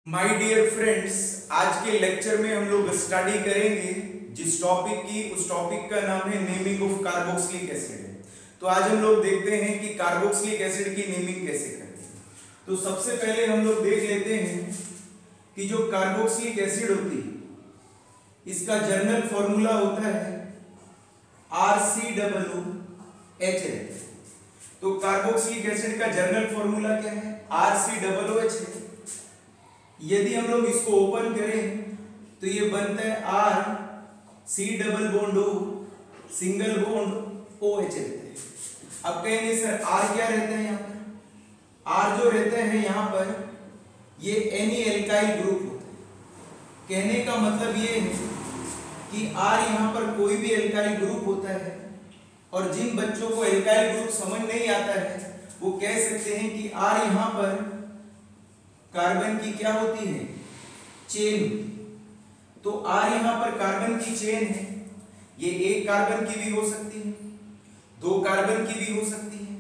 My dear friends, आज के lecture में हम लोग स्टडी करेंगे जिस टॉपिक की उस टॉपिक का नाम है नेमिंग ऑफ कार्बोक्सिलिक एसिड। तो आज हम लोग देखते हैं कि कार्बोक्सिलिक एसिड की नेमिंग कैसे करें। तो सबसे पहले हम लोग देख लेते हैं कि जो कार्बोक्सिलिक एसिड होती है इसका जनरल फॉर्मूला होता है RCOOH। तो कार्बोक्सिलिक एसिड का जनरल फॉर्मूला क्या है? RCOOH है। यदि हम लोग इसको ओपन करें तो ये बनता है R C double bond O single bond OH रहता है। अब कहेंगे सर R क्या रहता है यहाँ पर? R जो रहता है यहाँ पर ये एनी एल्काइल ग्रुप होता है। कहने का मतलब ये है कि R यहाँ पर कोई भी एल्काइल ग्रुप होता है और जिन बच्चों को एल्काइल ग्रुप समझ नहीं आता है वो कह सकते हैं कि R यहाँ पर कार्बन की क्या होती है? चेन। तो R यहाँ पर कार्बन की चेन है। ये एक कार्बन की भी हो सकती है, दो कार्बन की भी हो सकती है,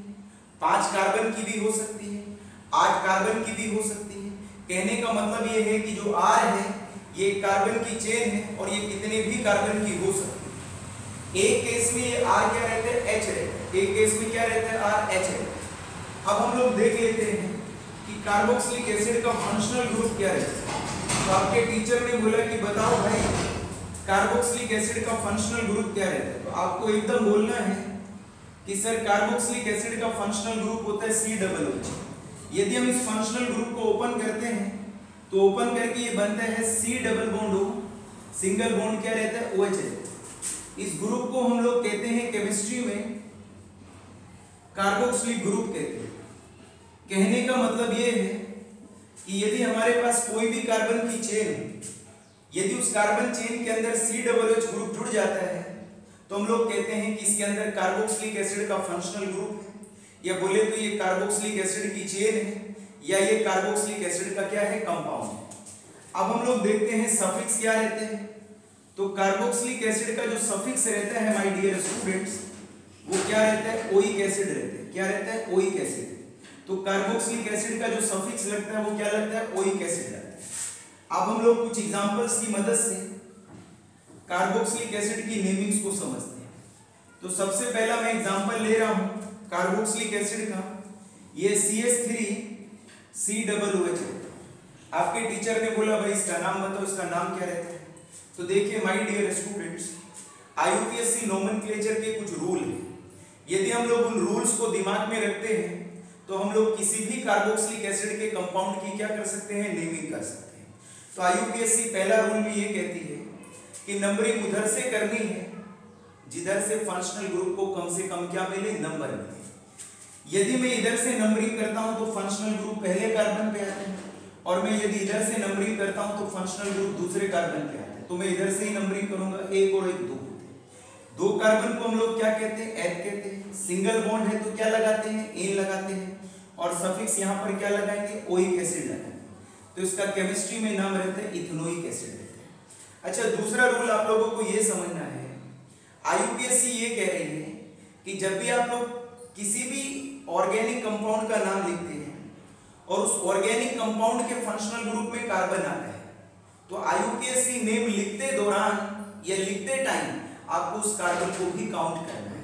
5 कार्बन की भी हो सकती है, 8 कार्बन की भी हो सकती है। कहने का मतलब ये है कि जो R है ये कार्बन की चेन है और ये कितने भी कार्बन की हो सकती है। एक केस में ये R क्या रहता है? H रहता है। एक केस में क्या रहता है? R H रहता है। अब हम लोग देख लेते हैं कि कार्बोक्सिलिक एसिड का फंक्शनल ग्रुप क्या रहता है। तो आपके टीचर ने बोला कि बताओ भाई कार्बोक्सिलिक एसिड का फंक्शनल ग्रुप क्या रहता है। तो आपको एकदम बोलना है कि सर कार्बोक्सिलिक एसिड का फंक्शनल ग्रुप होता है COOH। यदि हम इस फंक्शनल ग्रुप को ओपन करते हैं तो ओपन करके ये बनता है C double bond O single bond क्या रहता है? OH। इस ग्रुप को हम लोग कहते हैं केमिस्ट्री में कार्बोक्सिलिक ग्रुप कहते हैं। कहने का मतलब ये है कि यदि हमारे पास कोई भी कार्बन की चेन, यदि उस कार्बन चेन के अंदर COOH ग्रुप जुड़ जाता है तो हम लोग कहते हैं कि इसके अंदर कार्बोक्सिलिक एसिड का फंक्शनल ग्रुप है, या बोले तो ये कार्बोक्सिलिक एसिड की चेन है, या ये कार्बोक्सिलिक एसिड का क्या है? कंपाउंड है। अब हम लोग देखते हैं सफिक्स क्या रहते हैं। तो कार्बोक्सिलिक एसिड का जो सफिक्स रहता है माय डियर स्टूडेंट्स वो क्या रहता है? ओइक एसिड रहता है। क्या रहता है? Oic acid. तो कार्बोक्सिलिक एसिड का जो सफिक्स लगता है वो क्या लगता है? ओइक एसिड लगता है। अब हम लोग कुछ एग्जांपल्स की मदद से कार्बोक्सिलिक एसिड की नेमिंग्स को समझते हैं। तो सबसे पहला मैं एग्जांपल ले रहा हूं कार्बोक्सिलिक एसिड का। ये CH3COOH है। आपके टीचर ने बोला भाई इसका नाम बताओ, इसका नाम क्या रहता है? तो देखिए my dear students, IUPAC nomenclature के कुछ रूल हैं। यदि हम लोग उन रूल्स को दिमाग में रखते हैं तो हम लोग किसी भी कार्बोक्सिलिक एसिड के कंपाउंड की क्या कर सकते हैं? नेमिंग कर सकते हैं। तो IUPAC पहला रूल भी ये कहती है कि नंबरिंग उधर से करनी है जिधर से फंक्शनल ग्रुप को कम से कम क्या मिले? नंबर मिले। यदि मैं इधर से नंबरिंग करता हूं तो फंक्शनल ग्रुप पहले कार्बन पे आते हैं, और मैं यदि इधर से नंबरिंग करता हूं तो फंक्शनल ग्रुप दूसरे कार्बन पे आते हैं। तो मैं इधर से ही नंबरिंग करूंगा, एक और एक दो होते हैं। दो कार्बन को हम लोग क्या कहते हैं? एथ कहते हैं। सिंगल बॉन्ड है तो क्या लगाते हैं? एन लगाते हैं। और सफिक्स यहाँ पर क्या लगाएंगे? ओइक एसिड लगाएंगे। तो इसका केमिस्ट्री में नाम रहता है इथेनोइक एसिड रहता है। अच्छा, दूसरा रूल आप लोगों को ये समझना है, IUPAC ये कह रही है कि जब भी आप लोग किसी भी ऑर्गेनिक कंपाउंड का नाम लिखते हैं और उस ऑर्गेनिक कंपाउंड के फंक्शनल ग्रुप में कार्बन आता है तो IUPAC नेम लिखते दौरान या लिखते टाइम आपको उस कार्बन को भी काउंट करना है।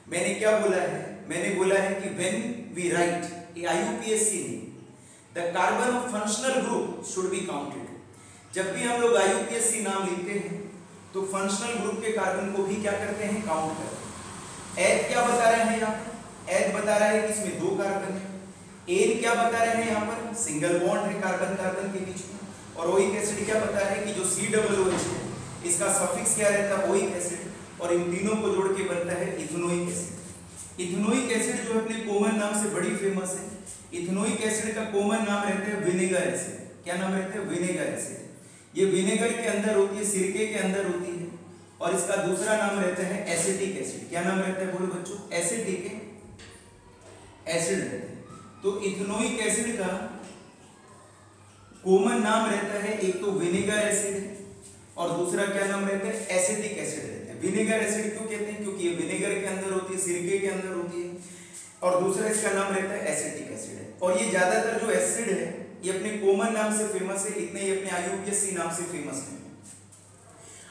मैंने क्या बोला है? मैंने बोला है कि when we write IUPAC name, the carbon of functional group should be counted। जब भी हम लोग IUPAC नाम लिखते हैं तो फंक्शनल ग्रुप के कार्बन को भी क्या करते हैं? काउंट करते हैं। एथ क्या बता रहे हैं यहाँ पर? एथ बता रहा है कि इसमें 2 कार्बन है। एन क्या बता रहे हैं यहाँ पर? सिंगल बॉन्ड है कार्बन कार्बन के बीच में। और ओइक एसिड क्या बता रहे हैं कि जो COOH है इसका सफिक्स क्या रहता है? Oic acid. और इन तीनों को जोड़ के बनता है इथेनोइक एसिड। इथेनोइक एसिड जो अपने कॉमन नाम से बड़ी फेमस है। इथेनोइक एसिड का कॉमन नाम रहता है विनेगर एसिड। क्या नाम रहता है? Vinegar acid. ये विनेगर के अंदर होती है, सिरके के अंदर होती है। और इसका दूसरा नाम रहता है एसिटिक एसिड। क्या नाम रहता है? बोलो बच्चों, एसिटिक एसिड रहता है। तो इथेनोइक एसिड का कॉमन नाम रहता है, एक तो विनेगर एसिड और दूसरा क्या नाम रहता है? एसिटिक एसिड रहता है। विनेगर एसिड क्यों कहते हैं? क्योंकि ये विनेगर के अंदर होती है, सिरके के अंदर होती है। और दूसरा इसका नाम रहता है एसिटिक एसिड है। और ये ज्यादातर जो एसिड है ये अपने कॉमन नाम से फेमस है, इतने ही अपने IUPAC नाम से फेमस है।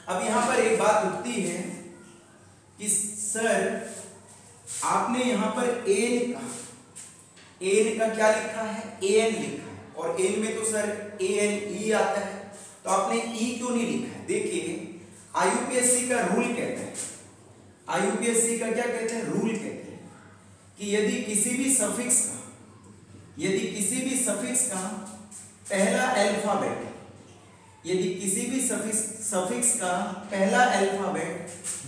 अब यहाँ पर एक बात उठती है कि सर आपने यहाँ पर एन का क्या लिखा है, AN लिखा है, और एन में तो सर ANE आता है, तो आपने E क्यों नहीं लिखा है? देखिए IUPAC का रूल कहता है, IUPAC का क्या कहते हैं, रूल कहते हैं कि यदि किसी भी सफिक्स का पहला अल्फाबेट, यदि किसी भी सफिक्स का पहला अल्फाबेट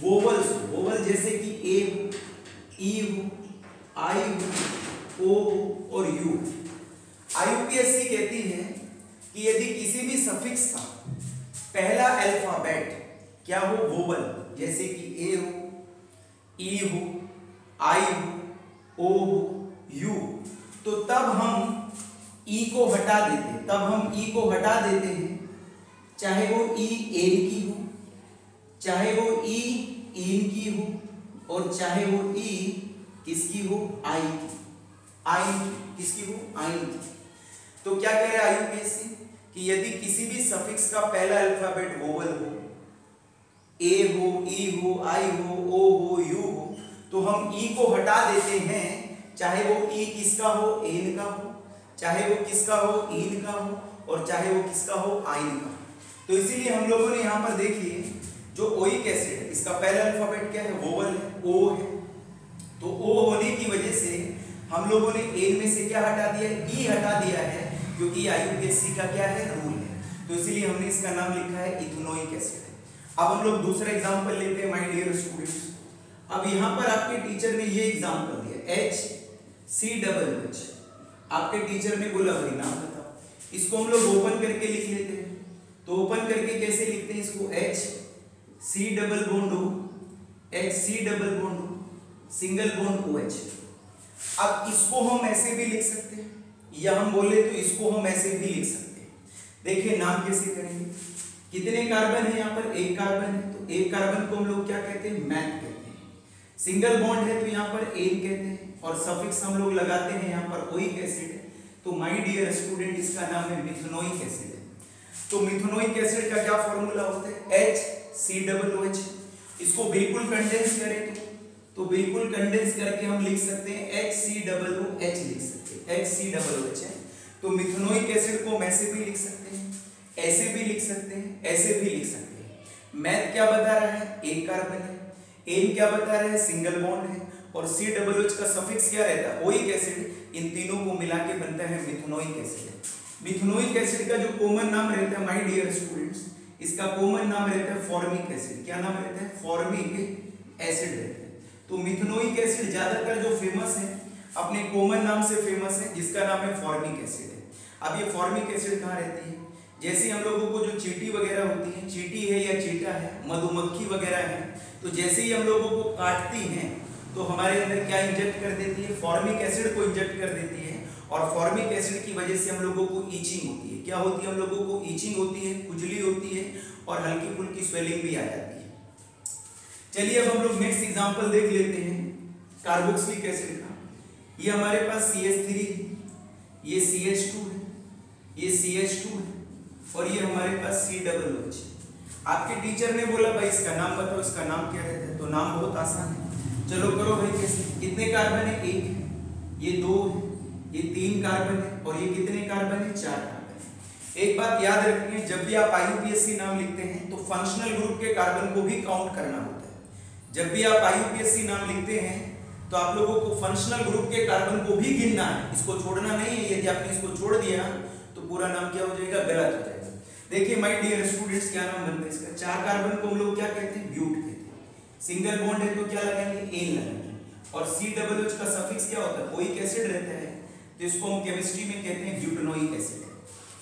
वोवल जैसे कि ए हो, ई हो, आई हो, ओ हो और यू, IUPAC कहती है कि यदि किसी भी सफिक्स का पहला अल्फाबेट क्या हो, वोवल जैसे कि ए हो, ई हो, आई हो, ओ हो, यू, तो तब हम ई को हटा देते हैं, चाहे वो ई एन की हो, चाहे वो ई इन की हो, और चाहे वो ई किसकी हो, आई किसकी हो, आई की। तो क्या कह रहा है IUPAC कि यदि किसी भी सफिक्स का पहला अल्फाबेट वोवल हो, ए हो, ई हो, आई हो, ओ हो, यू हो, तो हम ई को हटा देते हैं, चाहे वो ई किसका हो, एन का हो, चाहे वो किसका हो, इन का हो, और चाहे वो किसका हो, आइन का। तो इसीलिए हम लोगों ने यहाँ पर देखिए जो ओइक एसिड है इसका पहला अल्फाबेट क्या है, वोवल है, ओ है, तो ओ होने की वजह से हम लोगों ने एन में से क्या हटा दिया है, ई हटा दिया है, क्योंकि IUPAC का क्या है, रूल है। तो इसीलिए हमने इसका नाम लिखा है इथेनोइक एसिड। अब हम लोग दूसरा एग्जांपल लेते हैं माय डियर स्टूडेंट्स। अब यहाँ पर आपके टीचर ने ये एग्जांपल दिया HCOOH, आपके टीचर ने बोला भाई नाम बताओ, इसको हम लोग ओपन करके लिख लेते हैं। तो ओपन करके कैसे लिखते हैं इसको, HC double bond O, HC double bond O, single bond OH। अब इसको हम ऐसे भी लिख सकते हैं, या हम बोले तो इसको हम ऐसे भी लिख सकते हैं। देखिए नाम कैसे करेंगे, कितने कार्बन है यहाँ पर, एक कार्बन है, तो एक कार्बन को हम लोग क्या कहते हैं, मैथ कहते हैं। सिंगल बॉन्ड है तो यहाँ पर एन कहते हैं, और सफिक्स हम लोग लगाते हैं यहाँ पर ओइक एसिड है, तो माय डियर स्टूडेंट इसका नाम है मिथेनोइक एसिड है। तो मिथेनोइक एसिड का क्या फॉर्मूला होता है, HCOOH। इसको बिल्कुल कंडेंस करें तो बिल्कुल कंडेंस करके हम लिख सकते हैं HCOOH लिख सकते हैं, HCOOH है। तो मिथेनोइक एसिड को हम ऐसे भी लिख सकते हैं, ऐसे भी लिख सकते हैं, ऐसे भी लिख सकते हैं। मैथ क्या बता रहा है, एक कार्बन है, एन क्या बता रहा है, सिंगल बॉन्ड है, और COOH का सफिक्स क्या रहता है, ओइक एसिड। इन तीनों को मिला के बनता है मिथेनोइक एसिड। मिथेनोइक एसिड का जो कॉमन नाम रहता है माय डियर स्टूडेंट्स, इसका कॉमन नाम रहता है फॉर्मिक एसिड। क्या नाम रहता है, फॉर्मिक एसिड रहता है। तो मिथेनोइक एसिड ज्यादातर जो फेमस है अपने कॉमन नाम से फेमस है, जिसका नाम है फॉर्मिक एसिड है। अब ये फॉर्मिक एसिड कहाँ रहती है, जैसे हम लोगों को जो चींटी वगैरह होती है, चींटी है या चींटा है, मधुमक्खी वगैरह है, तो जैसे ही हम लोगों को काटती हैं तो हमारे अंदर क्या इंजेक्ट कर देती है, फॉर्मिक एसिड को इंजेक्ट कर देती है, और फॉर्मिक एसिड की वजह से हम लोगों को ईचिंग होती है। क्या होती है, हम लोगों को ईचिंग होती है, खुजली होती है, और हल्की फुल्की स्वेलिंग भी आ जाती है। चलिए अब हम लोग नेक्स्ट एग्जांपल देख लेते हैं कार्बोक्सिलिक एसिड का। ये हमारे पास CH3 है, ये CH2 है, ये CH2 है, और ये हमारे पास COOH। आपके टीचर ने बोला भाई इसका नाम बताओ, इसका नाम क्या रहता है, तो नाम बहुत आसान है, चलो करो भाई कैसे। कितने कार्बन है, एक है, ये दो है, ये तीन कार्बन है, और ये कितने कार्बन है, चार कार्बन है। एक बात याद रखनी है, जब भी आप IUPAC नाम लिखते हैं तो फंक्शनल ग्रुप के कार्बन को भी काउंट करना होता है। जब भी आप IUPAC नाम लिखते हैं तो आप लोगों को फंक्शनल ग्रुप के कार्बन को भी गिनना है, इसको छोड़ना नहीं है। यदि आपने इसको छोड़ दिया तो पूरा नाम क्या हो जाएगा, गलत हो जाएगा। देखिए माय डियर स्टूडेंट्स क्या नाम बनता है इसका, चार कार्बन को हम लोग क्या कहते हैं, ब्यूट कहते हैं। सिंगल बॉन्ड है तो क्या लगाएंगे, एन लगाएंगे, और COOH का सफिक्स क्या होता है, ओइक एसिड रहता है, तो इसको हम केमिस्ट्री में कहते हैं ब्यूटेनोइक एसिड।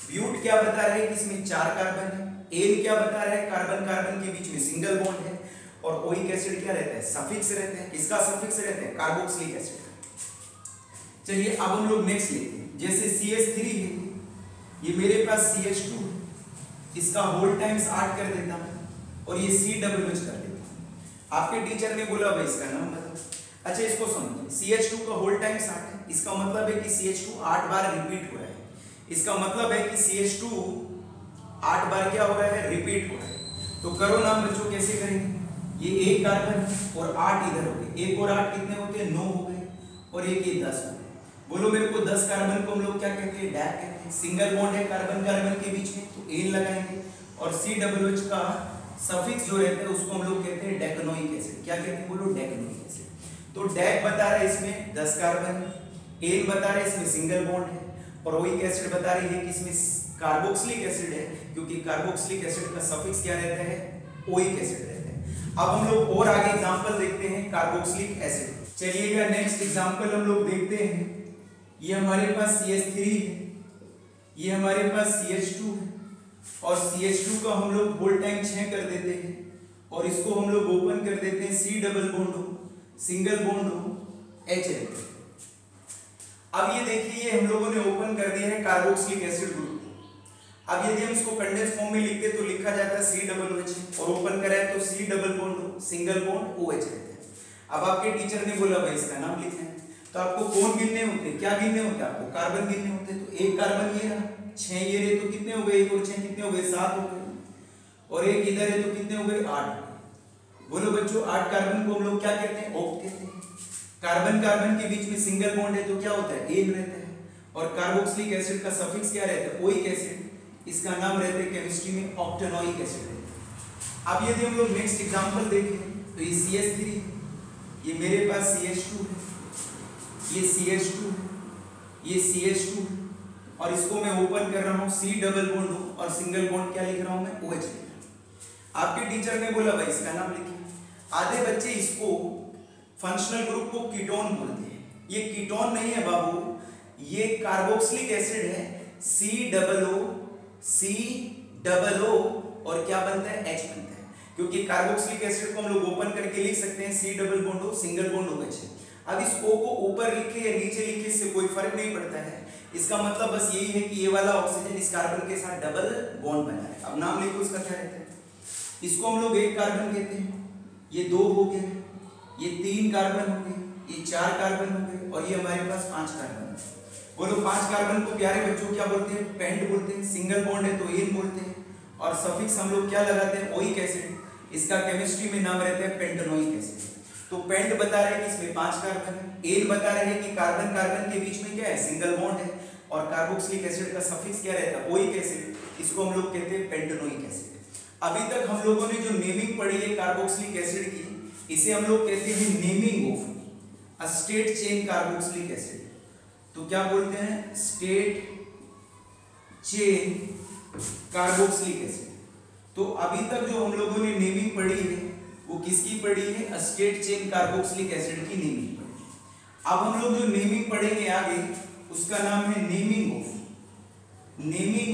ब्यूट क्या बता रहा है कि इसमें चार कार्बन है, एन क्या बता रहा है, कार्बन कार्बन के बीच में सिंगल बॉन्ड है, और ओइक एसिड क्या रहता है, सफिक्स रहता है। किसका सफिक्स रहता है, कार्बोक्सिलिक एसिड का। चलिए अब हम लोग नेक्स्ट लेते हैं, जैसे CH3 है, ये मेरे पास CH2 है, इसका होल टाइम्स 8 कर देता हूं, और ये COOH कर देता हूं। आपके टीचर ने बोला भाई इसका नाम बताओ। अच्छा इसको समझिए, CH2 का होल टाइम्स 8 है, इसका मतलब है कि CH2 8 बार रिपीट हो रहा है। इसका मतलब है कि CH2 8 बार क्या हो रहा है, रिपीट हो रहा है। तो करो नाम बच्चों, कैसे करेंगे, ये एक कार्बन और 8 इधर हो गए, 1 और 8 कितने होते हैं, 9 हो गए, और एक ये 10 हो गए। बोलो मेरे को 10 कार्बन को हम लोग क्या कहते हैं, डैक कहते हैं। सिंगल बॉन्ड है कार्बन कार्बन के बीच में, तो एन लगाएंगे, और COOH का सफिक्स जो रहता है उसको हम लोग कहते हैं डेकनोइक एसिड। क्या कहते हैं, बोलो डेकनोइक एसिड। तो डैक बता रहा है इसमें 10 कार्बन, एन बता रहा है इसमें सिंगल बॉन्ड है, और ओइक एसिड बता रही है कि इसमें कार्बोक्सिलिक एसिड है, क्योंकि कार्बोक्सिलिक एसिड का सफिक्स क्या रहता है, ओइक एसिड रहता है। अब हम लोग और आगे एग्जांपल देखते हैं कार्बोक्सिलिक एसिड। चलिएगा नेक्स्ट एग्जांपल हम लोग देखते हैं। ये हमारे पास CH3 है, ये हमारे पास CH2 है, और CH2 का हम लोग होल टाइम 6 कर देते हैं, और इसको हम लोग ओपन कर देते हैं, C डबल बॉन्ड हो, सिंगल बॉन्ड हो, H रहता है। अब ये देखिए, ये हम लोगों ने ओपन कर दिया है कार्बोक्सिलिक एसिड ग्रुप। अब यदि हम इसको कंडेंस फॉर्म में लिखते तो लिखा जाता है COOH, और ओपन करा है तो C डबल बॉन्ड हो, सिंगल बॉन्ड OH रहता है। अब आपके टीचर ने बोला भाई इसका नाम लिखना है, तो आपको कौन गिनने होते हैं, क्या गिनने होते हैं, आपको कार्बन गिनने होते हैं। तो एक कार्बन ये रहा, 6 ये रहे, तो कितने हो गए, 1 और 6 कितने हो गए, 7 हो गए, और एक इधर है तो कितने हो गए, 8। बोलो बच्चों, 8 कार्बन को हम लोग क्या कहते हैं, ऑक्ट कहते हैं। कार्बन कार्बन के बीच में सिंगल बॉन्ड है तो क्या होता है, एन रहता है, और कार्बोक्सिलिक एसिड का सफिक्स क्या रहता है, ओइक एसिड। इसका नाम रहता है केमिस्ट्री में ऑक्टेनोइक एसिड। अब यदि हम लोग नेक्स्ट एग्जांपल देखें तो ये CH3, ये मेरे पास CH2 है, ये CH2 है, ये CH2 है, और इसको मैं ओपन कर रहा हूँ, C डबल बॉन्ड हो, और सिंगल बॉन्ड क्या लिख रहा हूँ मैं, OH लिख रहा हूँ। आपके टीचर ने बोला भाई इसका नाम लिखिए। आधे बच्चे इसको फंक्शनल ग्रुप को कीटोन बोलते हैं। ये कीटोन नहीं है बाबू, ये कार्बोक्सिलिक एसिड है, C और क्या बनता है, H बनता है। क्योंकि कार्बोक्सिलिक एसिड को हम लोग ओपन करके लिख सकते हैं C डबल बॉन्ड हो, सिंगल बॉन्ड OH। अब इस O को ऊपर लिखे या नीचे लिखे इससे कोई फर्क नहीं पड़ता है। इसका मतलब बस यही है कि ये वाला ऑक्सीजन इस कार्बन के साथ डबल बॉन्ड बना है। अब नाम लिखो इसका क्या रहता है, इसको हम लोग एक कार्बन कहते हैं, ये 2 हो गए, ये 3 कार्बन हो गए, ये 4 कार्बन हो गए, और ये हमारे पास 5 कार्बन है। बोलो 5 कार्बन को प्यारे बच्चों क्या बोलते हैं, पेंट बोलते हैं। सिंगल बॉन्ड है तो एन बोलते हैं, और सफिक्स हम लोग क्या लगाते हैं, ओइक एसिड। इसका केमिस्ट्री में नाम रहता है पेंटेनोइक एसिड। तो पेंट बता रहे हैं कि इसमें 5 कार्बन है, एन बता रहे हैं कि कार्बन कार्बन के बीच में क्या है, सिंगल बॉन्ड है, और कार्बोक्सिलिक एसिड का सफिक्स क्या रहता है, ओइक एसिड। इसको हम लोग कहते हैं पेंटेनोइक एसिड। अभी तक हम लोगों ने जो नेमिंग पढ़ी है कार्बोक्सिलिक एसिड की, इसे हम लोग कहते हैं naming of a straight chain carboxylic acid. तो क्या बोलते हैं, स्ट्रेट चेन कार्बोक्सिलिक एसिड। तो अभी तक जो हम लोगों ने नेमिंग पढ़ी है वो किसकी पढ़ी है, स्ट्रेट चेन कार्बोक्सिलिक एसिड की नेमिंग पढ़ी। अब हम लोग जो नेमिंग पढ़ेंगे आगे उसका नाम है naming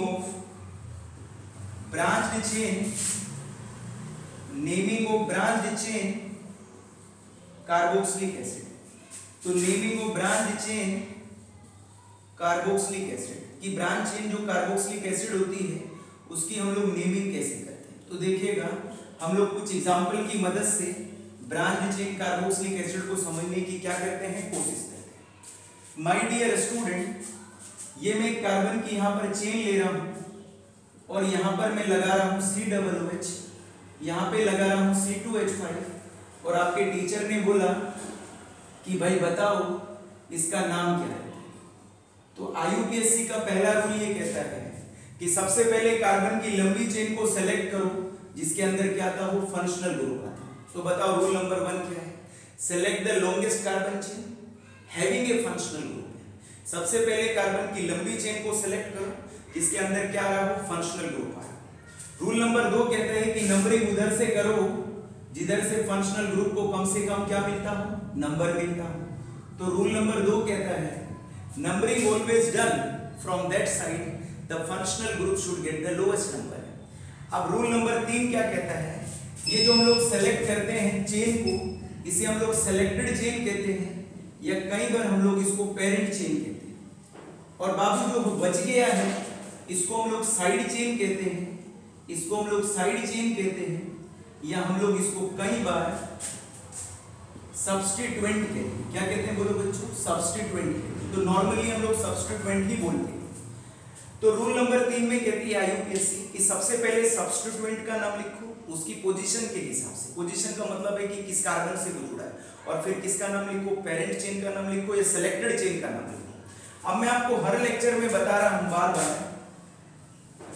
of branched chain, naming of branched chain carboxylic acid. तो naming of branched chain carboxylic acid की ब्रांच चेन जो कार्बोक्सिलिक एसिड होती है उसकी हम लोग नेमिंग कैसे करते हैं। तो देखिएगा हम लोग कुछ एग्जांपल की मदद से ब्रांच चेन कार्बोक्सिलिक एसिड को समझने की क्या करते हैं, कोशिश करते हैं। माय डियर स्टूडेंट, ये मैं कार्बन की यहाँ पर चेन ले रहा हूँ, और यहाँ पर मैं लगा रहा हूँ COOH, यहाँ पे लगा रहा हूँ C2H5, और आपके टीचर ने बोला कि भाई बताओ इसका नाम क्या है। तो IUPAC का पहला रूल ये कहता है कि सबसे पहले कार्बन की लंबी चेन को सेलेक्ट करो जिसके अंदर क्या आता हो, फंक्शनल ग्रुप आता है। तो बताओ रूल नंबर 1 क्या है, select the longest carbon chain having a functional group. सबसे पहले कार्बन की लंबी चेन को सेलेक्ट करो जिसके अंदर क्या आ रहा हो, फंक्शनल ग्रुप आ रहा। रूल नंबर 2 कहता है कि नंबरिंग उधर से करो जिधर से फंक्शनल ग्रुप को कम से कम क्या मिलता हो, नंबर मिलता हो। तो रूल नंबर 2 कहता है numbering always done from that side the functional group should get the lowest number। अब रूल नंबर 3 क्या कहता है, ये जो हम लोग सेलेक्ट करते हैं चेन को, इसे हम लोग सेलेक्टेड चेन कहते हैं, या कई बार हम लोग इसको पेरेंट चेन कहते हैं। और बाबू जो बच गया है इसको हम लोग साइड चेन कहते हैं, इसको हम लोग साइड चेन कहते हैं, या हम लोग इसको कई बार सब्स्टिट्यूएंट कहते हैं। क्या कहते हैं बोलो बच्चों, सब्स्टिट्यूएंट। तो नॉर्मली हम लोग सब्स्टिट्यूएंट ही बोलते हैं। तो रूल नंबर 3 में कहती है आईयूपीएससी कि सबसे पहले सब्स्टिट्यूएंट का नाम लिखो उसकी पोजीशन के हिसाब से। पोजीशन का मतलब है कि किस कार्बन से वो जुड़ा है, और फिर किसका नाम लिखो, पेरेंट चेन का नाम लिखो या सिलेक्टेड चेन का नाम लिखो। अब मैं आपको हर लेक्चर में बता रहा हूं बार बार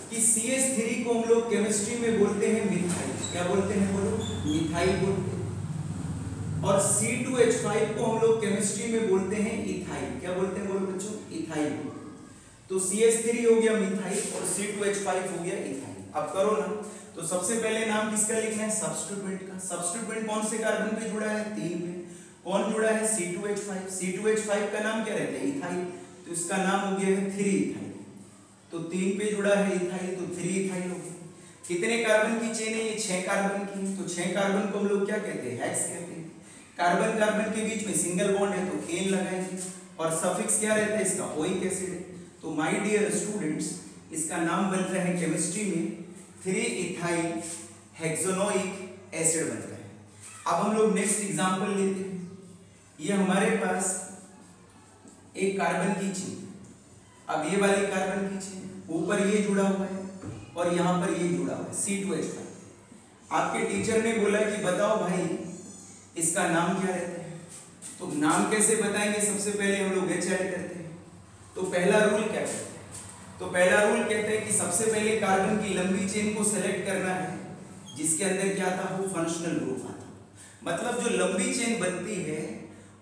कि CH3 को हम लोग केमिस्ट्री में बोलते हैं मिथाइल। क्या बोलते हैं बोलो? मिथाइल बोलते हैं। और C2H5 को हम लोग केमिस्ट्री में बोलते हैं इथाइल। क्या बोलते हैं बोलो बच्चों? इथाइल। तो CH3 हो गया मिथाइल और C2H5 हो गया इथाइल। अब करो ना, तो सबसे पहले नाम किसका लिखना है? सब्स्टिट्यूएंट का। सब्स्टिट्यूएंट कौन से कार्बन पे जुड़ा है? 3 पे। कौन जुड़ा है? C2H5। C2H5 का नाम क्या रहता है? इथाइल। तो इसका नाम हो गया है 3 इथाइल। तो 3 पे जुड़ा है इथाइल, तो 3 इथाइल हो गया। कितने कार्बन की चेन है? ये 6 कार्बन की। तो 6 कार्बन को हम लोग क्या कहते हैं? हेक्स कहते हैं। कार्बन कार्बन के बीच में सिंगल बॉन्ड है तो एन लगाएंगे, और सफिक्स क्या रहता है इसका? ओइक एसिड है। तो माय डियर स्टूडेंट्स, इसका नाम बनता है केमिस्ट्री में 3 इथाइल हेक्सोनोइक एसिड बनता है। अब हम लोग नेक्स्ट एग्जांपल लेते हैं। ये हमारे पास एक कार्बन की चेन, अब ये वाली कार्बन की चेन, ऊपर ये जुड़ा हुआ है और यहाँ पर ये जुड़ा हुआ है C2H5। आपके टीचर ने बोला कि बताओ भाई इसका नाम क्या रहता है? तो नाम कैसे बताएंगे? सबसे पहले हम लोग H ऐड करते हैं। तो पहला रूल क्या कहता है? तो पहला रूल कहता है कि सबसे पहले कार्बन की लंबी चेन को सेलेक्ट करना है जिसके अंदर क्या आता हो? फंक्शनल ग्रुप आता। मतलब जो लंबी चेन बनती है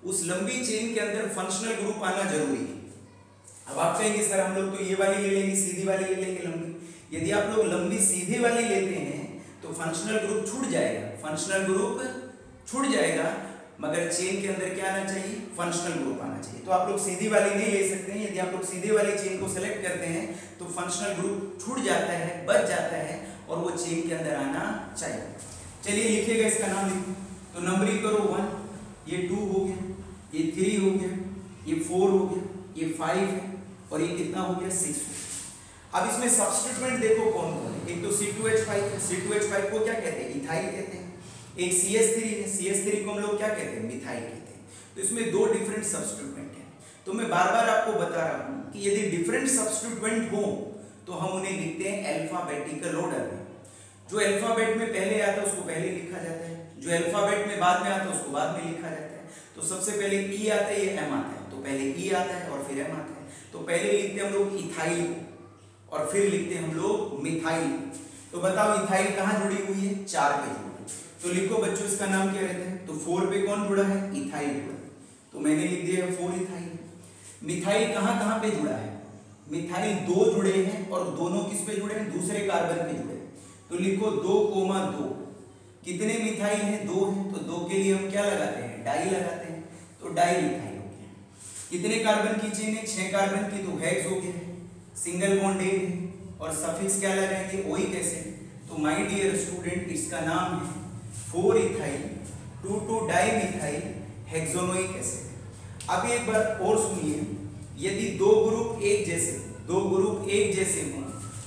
उस लंबी चेन के अंदर फंक्शनल ग्रुप आना जरूरी है। अब आप कहेंगे सर हम लोग तो ये वाली ले लेंगे, सीधी वाली ले लेंगे लंबी। यदि आप लोग लंबी सीधी वाली लेते हैं तो फंक्शनल ग्रुप छूट जाएगा, फंक्शनल ग्रुप छूट जाएगा, मगर चेन के अंदर क्या आना चाहिए? फंक्शनल ग्रुप आना चाहिए। तो आप लोग सीधी वाली नहीं ले सकते हैं। यदि आप लोग सीधी वाली चेन को सेलेक्ट करते हैं तो फंक्शनल ग्रुप छूट जाता है, बच जाता है, और वो चेन के अंदर आना चाहिए। चलिए लिखिएगा, इसका नाम लिखो। तो नंबरिंग करो 1, ये 2 हो गया, ये 3 हो गया, ये 4 हो गया, ये 5 है, और ये कितना हो गया? 6। अब इसमें सब्स्टिट्यूएंट देखो कौन कौन है। एक तो C2H5 है। C2H5 को क्या कहते हैं? इथाइल कहते हैं। एक CH3 है। CH3 को हम लोग क्या कहते हैं? मिथाइल कहते हैं। तो इसमें 2 डिफरेंट सब्स्टिट्यूएंट हैं। तो मैं बार बार आपको बता रहा हूं कि यदि डिफरेंट सब्स्टिट्यूएंट हो तो हम उन्हें लिखते हैं अल्फाबेटिकल ऑर्डर में। जो अल्फाबेट में पहले आता है उसको पहले लिखा जाता है, जो अल्फाबेट में बाद में आता है उसको बाद में लिखा जाता है। तो सबसे पहले E आता है, ये M आता है, तो पहले E आता है और फिर M आता है। तो पहले लिखते हैं हम लोग इथाइल और फिर लिखते हैं हम लोग मिथाइल। तो बताओ इथाइल कहाँ जुड़ी हुई है? 4 पे जुड़ी। तो लिखो बच्चों इसका नाम क्या रहता है? तो 4 पे कौन जुड़ा है? इथाइल जुड़ा। तो मैंने लिख दिया 4 इथाइल। मिथाइल कहाँ कहाँ पे जुड़ा है? मिथाइल 2 जुड़े हैं, और दोनों किस पे जुड़े हैं? दूसरे कार्बन पे जुड़े हैं। तो लिखो 2,2। कितने मिथाइल हैं? 2 हैं। तो 2 के लिए हम क्या लगाते हैं? डाई लगाते हैं। तो डाई मिथाइल हो गया। कितने कार्बन की चेन है? 6 कार्बन की, तो हेक्स हो गया। सिंगल बॉन्ड है, और सफिक्स क्या लगाएंगे? Oic acid. तो माय डियर स्टूडेंट, इसका नाम है 4 इथाइल 2,2 डाइमिथाइल हेक्सोनोइक एसिड। अब एक बार और सुनिए, यदि 2 ग्रुप एक जैसे हों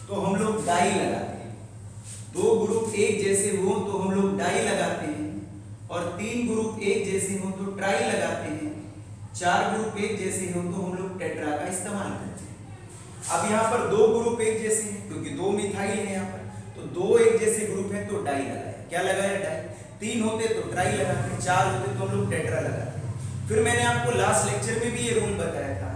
तो हम लोग डाई लगाते हैं। 2 ग्रुप एक जैसे हो तो हम लोग डाई लगाते हैं, और 3 ग्रुप एक जैसे हो तो ट्राई लगाते हैं, 4 ग्रुप एक जैसे हो तो हम लोग टेट्रा का इस्तेमाल करते हैं। अब यहाँ पर 2 ग्रुप एक जैसे हैं क्योंकि 2 मिथाइल है यहाँ पर, तो 2 एक जैसे ग्रुप है तो डाई लगाया। क्या लगाया? डाई। 3 होते तो ट्राई लगाते, 4 होते तो हम लोग टेट्रा लगाते। फिर मैंने आपको लास्ट लेक्चर में भी ये रूल बताया था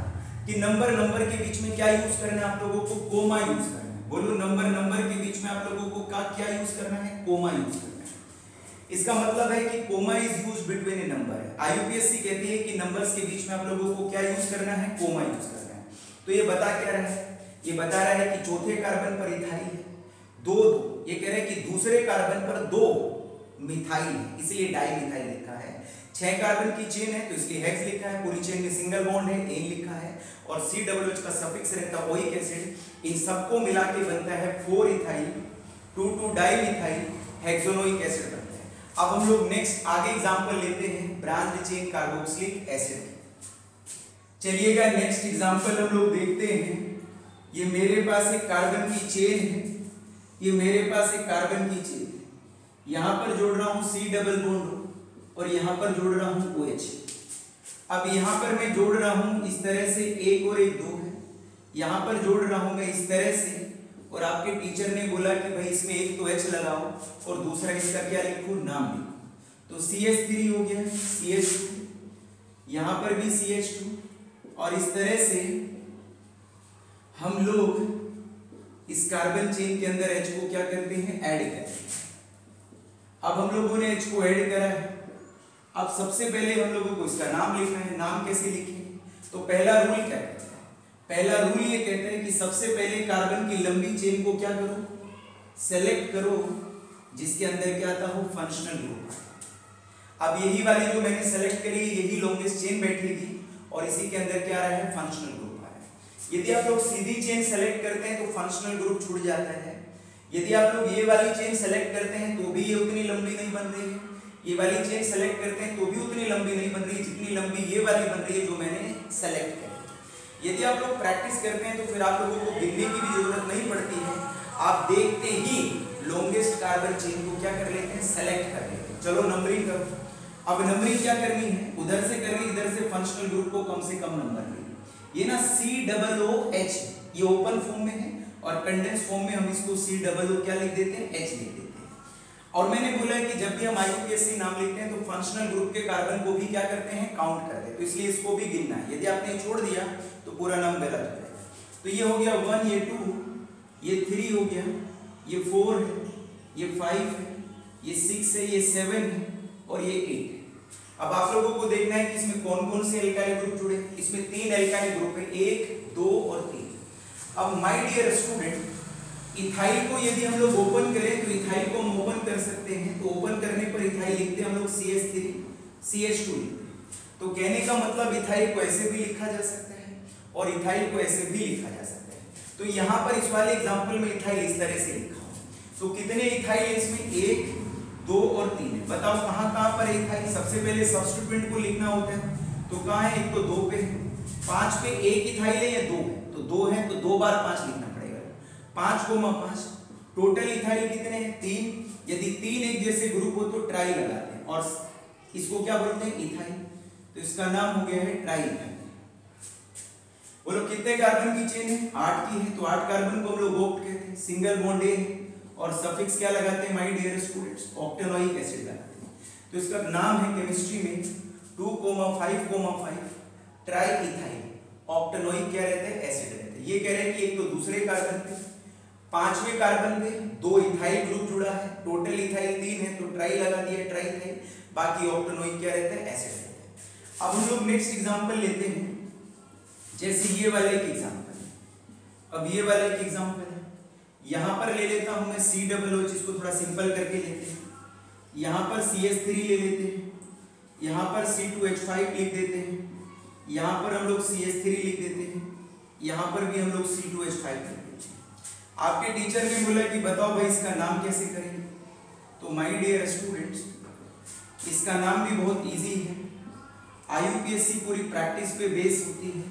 कि नंबर के बीच में क्या यूज करना है? आप लोगों को कोमा यूज करना है। बोलो, नंबर के बीच में आप लोगों को क्या यूज करना है? कोमा यूज करना है। इसका मतलब है कि comma is used between a number. IUPAC कहती है कि नंबर्स के बीच में आप लोगों को क्या यूज करना है? कोमा यूज करना है। तो ये बता क्या रहा है? ये बता रहा है कि चौथे कार्बन पर इथाइल है, 2 ये कह रहे हैं कि दूसरे कार्बन पर 2 मिथाइल है, इसलिए डाई मिथाइल लिखा है। 6 कार्बन की चेन है तो इसलिए हेक्स लिखा है, पूरी चेन में सिंगल बॉन्ड है, एन लिखा है, और COOH का सफिक्स रहता है ओइक एसिड। इन सबको मिला के बनता है 4 इथाइल 2,2 डाइमिथाइल हेक्सोनोइक एसिड बनता है। अब हम लोग नेक्स्ट आगे एग्जांपल लेते हैं ब्रांच्ड चेन कार्बोक्सिलिक एसिड। चलिएगा नेक्स्ट एग्जांपल हम लोग देखते हैं। ये मेरे पास एक कार्बन की चेन है, ये मेरे पास एक कार्बन की चेन है, यहां पर जोड़ रहा हूं C डबल बॉन्ड और यहां पर जोड़ रहा हूं OH। अब यहां पर मैं जोड़ रहा हूं इस तरह से 1 और 1 2 है, यहाँ पर जोड़ रहा हूं मैं इस तरह से, और आपके टीचर ने बोला कि भाई इसमें एक तो H लगाओ और दूसरा इसका क्या लिखूं, नाम लिखो। तो CH3 हो गया, CH2, यहाँ पर भी CH2, और इस तरह से हम लोग इस कार्बन चेन के अंदर H को क्या करते हैं, ऐड करते हैं। अब हम लोगों ने H को ऐड करा है। अब सबसे पहले हम लोगों को इसका नाम लिखना है। नाम कैसे लिखें, तो पहला रूल क्या कहता है, पहला रूल ये कहता है कि सबसे पहले कार्बन की लंबी चेन को क्या करो, सेलेक्ट करो, जिसके अंदर क्या आता हो, फंक्शनल ग्रुप। अब यही वाली जो मैंने सेलेक्ट करी यही लॉन्गेस्ट चेन बैठेगी और इसी के अंदर क्या आ रहा है, फंक्शनल ग्रुप आ रहा है। यदि आप लोग सीधी चेन सेलेक्ट करते हैं तो फंक्शनल ग्रुप छूट जाता है। यदि आप लोग ये वाली चेन सेलेक्ट करते हैं तो भी ये उतनी लंबी नहीं बन रही है, ये वाली चेन सेलेक्ट करते हैं तो भी उतनी लंबी नहीं बन रही है जितनी लंबी ये वाली बन रही है जो मैंने सेलेक्ट करी। यदि आप लोग प्रैक्टिस करते हैं तो फिर आप लोगों को गिनने की भी जरूरत नहीं पड़ती है, आप देखते ही लॉन्गेस्ट कार्बन चेन को क्या कर लेते हैं, सेलेक्ट कर लेते हैं। चलो नंबरिंग करो। अब नंबरिंग क्या करनी है, उधर से करनी, इधर से फंक्शनल ग्रुप को कम से कम नंबर लेना। ये ना COOH ये ओपन फॉर्म में है और कंडेंस फॉर्म में हम इसको COO क्या लिख देते हैं, H लिख देते हैं। और मैंने बोला है कि जब भी हम IUPAC नाम लिखते हैं तो फंक्शनल ग्रुप के कार्बन को भी क्या करते हैं, काउंट करते हैं, तो इसलिए इसको भी गिनना है। यदि आपने छोड़ दिया तो पूरा नाम गलत हो जाएगा। तो ये हो गया 1, ये 2, ये 3 हो गया, ये 4 है, ये 5 है, ये 6 है, ये 7 है और ये 8 है। अब आप लोगों को देखना है कि इसमें कौन कौन से एल्काइल ग्रुप जुड़े। इसमें 3 एल्काइल ग्रुप है, 1, 2 और 3। अब माय डियर स्टूडेंट, इथाइल को यदि हम लोग ओपन करें तो इथाइल को हम ओपन कर सकते हैं, तो ओपन करने पर इथाइल लिखते हैं हम लोग CH3 CH2 लिखते हैं। तो कहने का मतलब इथाइल को ऐसे भी लिखा जा सकता है और इथाइल को ऐसे भी लिखा जा सकता है। तो यहाँ पर इस वाले एग्जांपल में इथाइल इस तरह से लिखा हो। तो कितने इथाइल है इसमें, 1, 2 और 3 है। बताओ कहाँ कहाँ पर इथाइल, सबसे पहले सब्स्टिट्यूएंट को लिखना होता है, तो कहाँ है, एक तो 2 पे है, 5 पे एक इथाइल है या 2 है, तो 2 है तो 2 बार 5 लिखना पड़ेगा, 5, टोटल इथाइल कितने हैं, 3। यदि 3 एक जैसे ग्रुप हो तो ट्राई लगाते हैं और इसको क्या बोलते हैं, इथाइल, तो इसका नाम हो गया है ट्राई इथाइल। बोलो कितने कार्बन की चेन है, 8 की है, तो 8 कार्बन को हम लोग ऑक्ट कहते हैं, सिंगल बॉन्ड ए है और सफिक्स क्या लगाते हैं माय डियर स्टूडेंट्स, ऑक्टेनोइक एसिड लगाते हैं। तो इसका नाम है केमिस्ट्री में 2,5,5 ट्राई इथाइल ऑक्टेनोइक क्या रहते हैं, एसिड रहते हैं। ये कह रहे हैं कि एक तो दूसरे कार्बन पे, 5वें कार्बन पे 2 इथाइल ग्रुप जुड़ा है, टोटल इथाइल 3 है तो ट्राई लगा दिया, ट्राई इथाइल, बाकी ऑक्टेनोइक क्या रहता है, एसिड रहता है। अब हम लोग नेक्स्ट एग्जांपल लेते हैं, जैसे ये वाला एक एग्जांपल है। अब ये वाला एक एग्जांपल है, यहाँ पर ले लेता हूं मैं COOH, इसको थोड़ा सिंपल करके लेते हैं। यहाँ पर CH3 ले लेते हैं, यहाँ पर C2H5 लिख देते हैं, यहाँ पर हम लोग CH3 लिख देते हैं, यहाँ पर भी हम लोग C2H5 लिख देते हैं। आपके टीचर ने बोला कि बताओ भाई इसका नाम कैसे करेंगे, तो माय डियर स्टूडेंट्स इसका नाम भी बहुत इजी है। IUPAC पूरी प्रैक्टिस पे बेस होती है।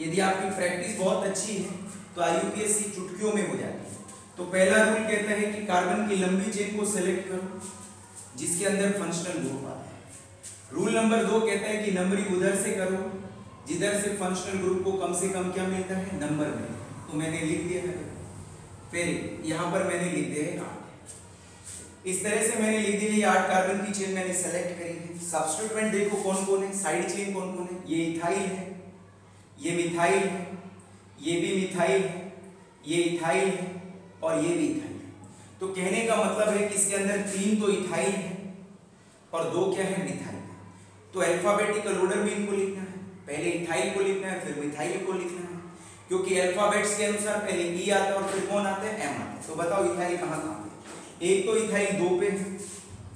यदि आपकी प्रैक्टिस बहुत अच्छी है तो IUPAC चुटकियों में हो जाती है। तो पहला रूल कहता है कि कार्बन की लंबी चेन को सेलेक्ट करो जिसके अंदर फंक्शनल ग्रुप आता है। रूल नंबर 2 कहता है कि नंबरिंग उधर से करो जिधर से फंक्शनल ग्रुप को कम से कम क्या मिलता है, नंबर मिलता है। तो मैंने लिख दिया है, फिर यहाँ पर मैंने लिख दिया है 8। इस तरह से मैंने लिख दिया ये 8 कार्बन की चेन मैंने सेलेक्ट करी है। सब्स्टिट्यूएंट देखो कौन कौन है, साइड चेन कौन कौन है, ये इथाइल है, ये मिथाइल है, ये भी मिथाइल है, ये इथाइल है और ये भी इथाइल है। तो कहने का मतलब है कि इसके अंदर 3 तो इथाइल है और 2 क्या है, मिथाइल है। तो अल्फाबेटिकल ऑर्डर में इनको लिखना है, पहले इथाइल को लिखना है फिर मिथाइल को लिखना है, क्योंकि अल्फाबेट्स के अनुसार पहले ई आता है और फिर कौन आता है, एम आता है। तो बताओ इथाइल कहाँ कहाँ पे, एक तो इथाइल 2 पे है,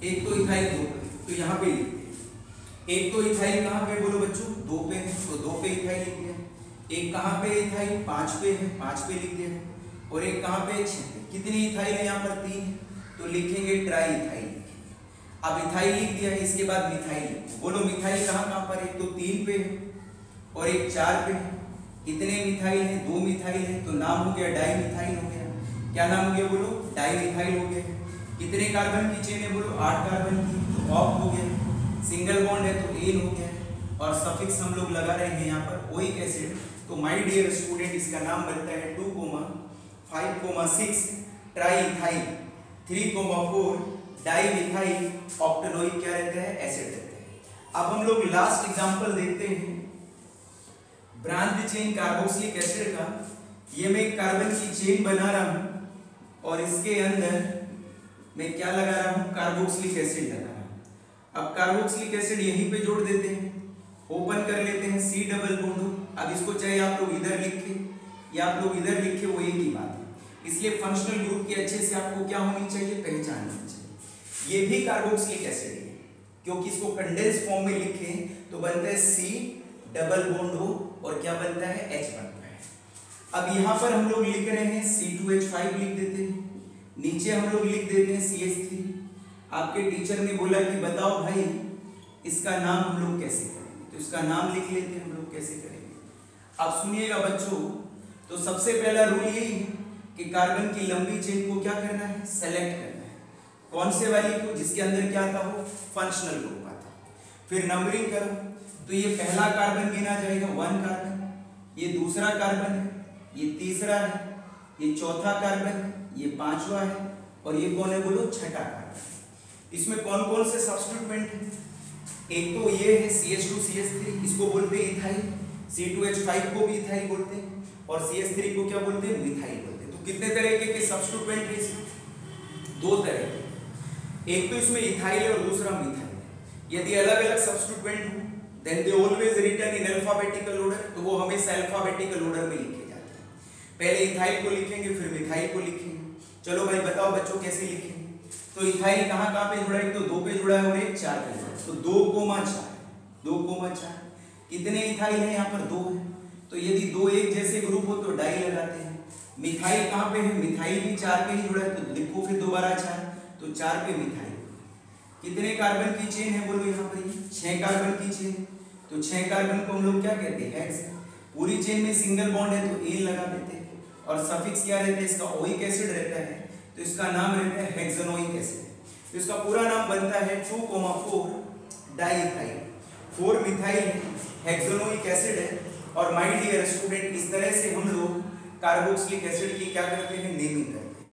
एक तो इथाइल 2 पे, तो यहाँ पे लिखते हैं। एक तो इथाइल कहाँ पे बोलो बच्चों, 2 पे है, तो 2 पे इथाइल लिख दिया। एक कहाँ पे इथाइल, 5 पे है, 5 पे लिख दिया। और एक कहाँ पे, 6 पे। कितनी इथाइल है यहाँ पर, 3 है, तो लिखेंगे ट्राई इथाइल। अब इथाइल लिख दिया है, इसके बाद मिथाइल लिखो। बोलो मिथाइल कहाँ कहाँ पर, एक तो 3 पे है और एक 4 पे है। कितने मिथाइल है, 2 मिथाइल है, तो नाम हो गया डाई मिथाइल हो गया। क्या नाम हो गया बोलो, डाई मिथाइल हो गया। कितने कार्बन की चेन है बोलो, 8 कार्बन की, तो ऑप हो गया। सिंगल बॉन्ड है तो एन हो गया और सफिक्स हम लोग लगा रहे हैं यहाँ पर ओइक एसिड, तो माय डियर स्टूडेंट इसका नाम बनता है 2,5,6 ट्राईइथाइल, 3,4 डाईमिथाइल ऑक्टेनोइक क्या रहता है, एसिड रहता है। अब हम लोग लास्ट एग्जांपल देखते हैं ब्रांच चेन कार्बोक्सिलिक एसिड का। ये मैं कार्बन की चेन बना रहा हूं और इसके अंदर मैं क्या लगा रहा हूं, कार्बोक्सिलिक एसिड लगा रहा हूं। अब कार्बोक्सिलिक एसिड यहीं पे जोड़ देते हैं, ओपन कर लेते हैं C डबल बॉन्ड। अब इसको चाहे आप लोग इधर लिखे या आप लोग इधर लिखे, वो एक ही बात है। इसलिए फंक्शनल ग्रुप की अच्छे से आपको क्या होनी चाहिए, पहचान होनी चाहिए। ये भी कार्बोक्सिलिक एसिड है, क्योंकि इसको कंडेंस फॉर्म में लिखे तो बनता है C डबल बॉन्ड O और क्या बनता है, H बनता है। अब यहाँ पर हम लोग लिख रहे हैं C2H5 लिख देते हैं, नीचे हम लोग लिख देते हैं CH3। आपके टीचर ने बोला कि बताओ भाई इसका नाम हम लोग कैसे करेंगे, तो इसका नाम लिख लेते हैं हम लोग कैसे करेंगे। अब सुनिएगा बच्चों, तो सबसे पहला रूल यही है कि कार्बन की लंबी चेन को क्या करना है, सेलेक्ट करना है। कौन से वाली को, जिसके अंदर क्या आता हो, फंक्शनल ग्रुप आता। फिर नंबरिंग करो, तो ये पहला कार्बन गिना जाएगा 1 कार्बन, ये दूसरा कार्बन है, ये तीसरा है, ये चौथा कार्बन है, ये पांचवा है और ये कौन है बोलो, छठा कार्बन। इसमें कौन कौन से सब्स्टिट्यूएंट हैं, एक तो ये है CH2CH3, इसको बोलते हैं इथाइल, C2H5 को भी इथाइल बोलते हैं और CH3 को क्या बोलते हैं, मिथाइल बोलते हैं। तो कितने तरह के सब्स्टिट्यूएंट है इसमें, 2 तरह के, एक तो इसमें इथाइल है और दूसरा मिथाइल है। यदि अलग अलग सब्स्टिट्यूएंट हो then they always written in alphabetical order, तो वो हमेशा अल्फाबेटिकल ऑर्डर में लिखे जाते हैं। पहले इथाइल को लिखेंगे फिर मिथाइल को लिखेंगे। चलो भाई बताओ बच्चों कैसे लिखेंगे। तो इथाइल कहाँ पे जुड़ा है, तो 2 पे जुड़ा है और एक 4 पे जुड़ा है, तो 2,4 कितने इथाइल है, यहाँ पर 2 है। तो यदि 2 एक जैसे ग्रुप हो तो डाई लगाते हैं। मिथाइल कहाँ पे है, मिथाइल भी 4 पे ही जुड़ा है, तो लिखो फिर दोबारा 4, तो 4 पे मिथाइल। कितने कार्बन की चेन है बोलो, यहाँ पर 6 कार्बन की चेन, तो 6 कार्बन को हम लोग क्या कहते हैं, हेक्स। पूरी चेन में सिंगल बॉन्ड है तो एन लगा देते हैं और सफिक्स क्या रहता है, इसका ओइक एसिड रहता है, तो इसका नाम रहता है हेक्सेनोइक एसिड। तो इसका पूरा नाम बनता है 2,4 डाईइथाइल, 4 मिथाइल हेक्सेनोइक एसिड है। और माय डियर स्टूडेंट, इस तरह से हम लोग कार्बोक्सिलिक एसिड की क्या करते हैं, नेमिंग करते हैं।